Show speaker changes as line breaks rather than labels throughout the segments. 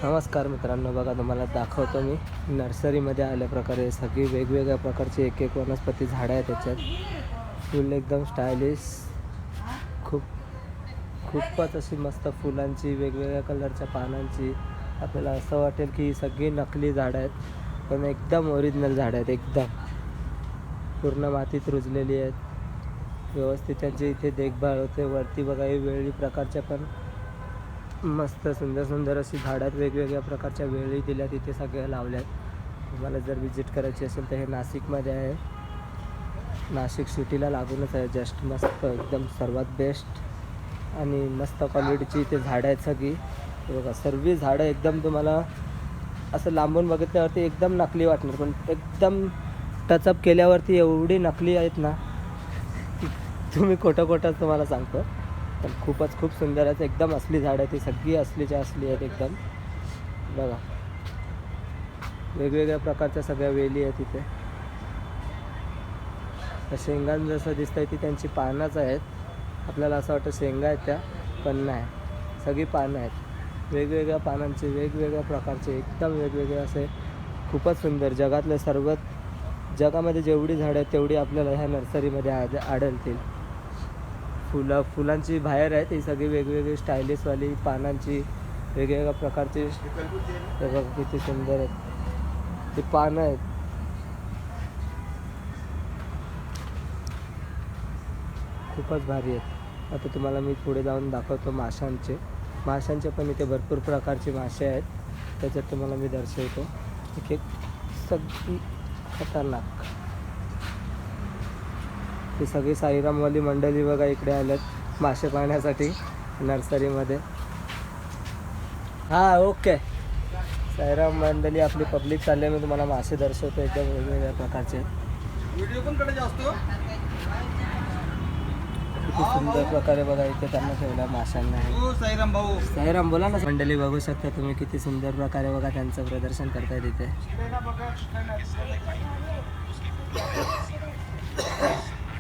नमस्कार मित्रांनो, बघा तुम्हाला दाखवतो मी नर्सरीमध्ये आल्या प्रकारे सगळी वेगवेगळ्या प्रकारची एक वनस्पती झाडं आहेत त्याच्यात. फुल एकदम स्टायलिश, खूपच अशी मस्त फुलांची वेगवेगळ्या कलरच्या पानांची. आपल्याला असं वाटेल की ही सगळी नकली झाडं आहेत, पण एकदम ओरिजिनल झाडं आहेत. एकदम पूर्ण मातीत रुजलेली आहेत. व्यवस्थित त्यांची इथे देखभाल होते. वरती बघा ही वेगळी प्रकारच्या पण मस्त सुंदर सुंदर अशी झाडात वेगवेगळ्या प्रकारच्या वेळी दिल्या तिथे सगळ्या लावल्यात. तुम्हाला जर विजिट करायची असेल तर हे नाशिकमध्ये आहे. नाशिक सिटीला लागूनच आहे. जस्ट मस्त एकदम सर्वात बेस्ट आणि मस्त क्वालिटीची इथे झाडं आहेत सगळी. बघा सर्व झाडं एकदम तुम्हाला असं लांबून बघितल्यावरती एकदम नकली वाटणार, पण एकदम टचअप केल्यावरती एवढी नकली आहेत ना, तुम्ही खोटं तुम्हाला सांगतो. पण खूप सुंदर आहेत. एकदम असली झाडं आहेत. ती सगळी असलीच्या असली आहेत एकदम. बघा वेगवेगळ्या प्रकारच्या सगळ्या वेली आहेत इथे. शेंगां जसं दिसतंय ती त्यांची पानंच आहेत. आपल्याला असं वाटतं शेंगा आहेत त्या, पण नाही, सगळी पानं आहेत. वेगवेगळ्या पानांचे वेगवेगळ्या प्रकारचे एकदम वेगवेगळे असे खूपच सुंदर. जगामध्ये जेवढी झाडं आहेत तेवढी आपल्याला ह्या नर्सरीमध्ये आढळतील. फुलांची बाहेर आहेत ही सगळी वेगवेगळी स्टायलिशवाली पानांची वेगवेगळ्या प्रकारची. हे बघा किती सुंदर आहेत ती पानं आहेत. खूपच भारी आहेत. आता तुम्हाला मी पुढे जाऊन दाखवतो माशांचे पण इथे भरपूर प्रकारचे मासे आहेत. त्याच्यात तुम्हाला मी दर्शवतो. एक सगळी खतरनाक. ही सगळी साईरामवाली मंडळी बघा इकडे आल्यात मासे पाहण्यासाठी नर्सरीमध्ये. हां ओके, साईराम मंडळी आपली पब्लिक चालली आहे. मी तुम्हाला मासे दर्शवतो एकदम वेगवेगळ्या प्रकारचे. व्हिडिओ पण कडे असतो. किती सुंदर प्रकारे बघा इथे त्यांना ठेवला माशांना. साईराम बोला ना. मंडळी बघू शकता तुम्ही किती सुंदर प्रकारे बघा त्यांचं प्रदर्शन करतायत इथे.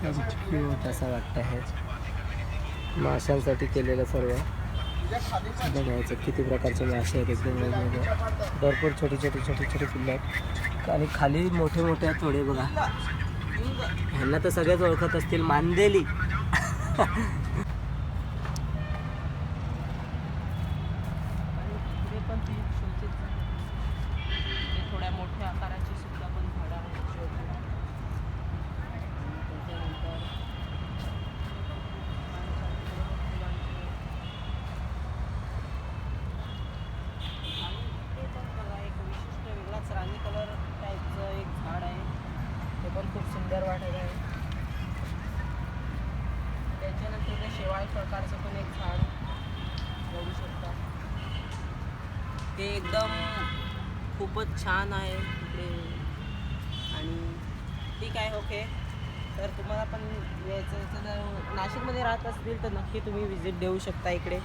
क्यूट असं वाटतं हे माशांसाठी केलेलं सर्व. बघायचं किती प्रकारचे मासे आहेत एकदम वेगवेगळे. भरपूर छोटे पिल्लं आहेत आणि खाली मोठे आहेत थोडे. बघा ह्यांना तर सगळेच ओळखत असतील, मांदेली.
थोड्या मोठ्या आकाराची सुद्धा पण झाडं आहेत. एक विशिष्ट वेगळाच राणी कलर टाईपचं एक झाड आहे. ते पण खूप सुंदर वाटत आहे. त्याच्यानंतर ते शेवाळ प्रकारचं पण एक झाड बघू शकता. ते एकदम खूपच छान आहे इकडे. आणि ठीक आहे, ओके. तर तुम्हाला पण यायचं तर नाशिकमध्ये राहत असतील तर नक्की तुम्ही विजिट देऊ शकता इकडे.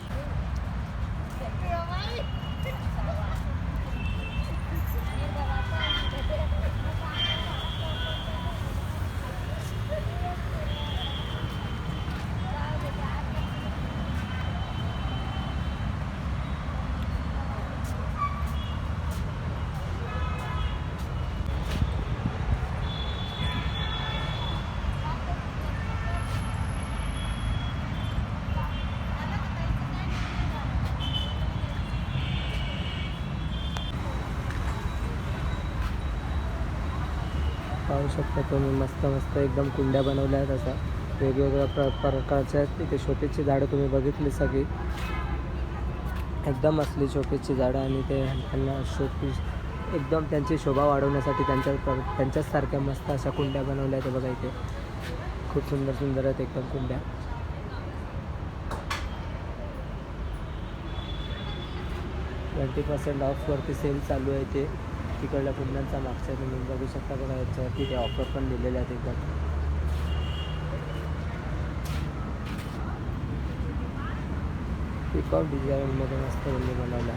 पाहू शकता तुम्ही मस्त एकदम कुंड्या बनवल्या आहेत अशा वेगवेगळ्या प्रकारच्या आहेत. तिथे शोपीसची झाडं तुम्ही बघितली सगळी, एकदम असली शोपीसची झाडं. आणि ते त्यांना शोपीस एकदम त्यांची शोभा वाढवण्यासाठी त्यांच्याचसारख्या मस्त अशा कुंड्या बनवल्या आहेत. बघा इथे खूप सुंदर आहेत एकदम कुंड्या. %20 ऑफवरती सेल चालू आहे. ते तिकडल्या कुंड्यांचा मागच्या तुम्ही बघू शकता. बघा याच्यावरती ते ऑफर पण दिलेले आहेत एकदम. पिकॉक डिझाईनमध्ये मस्त बनवला.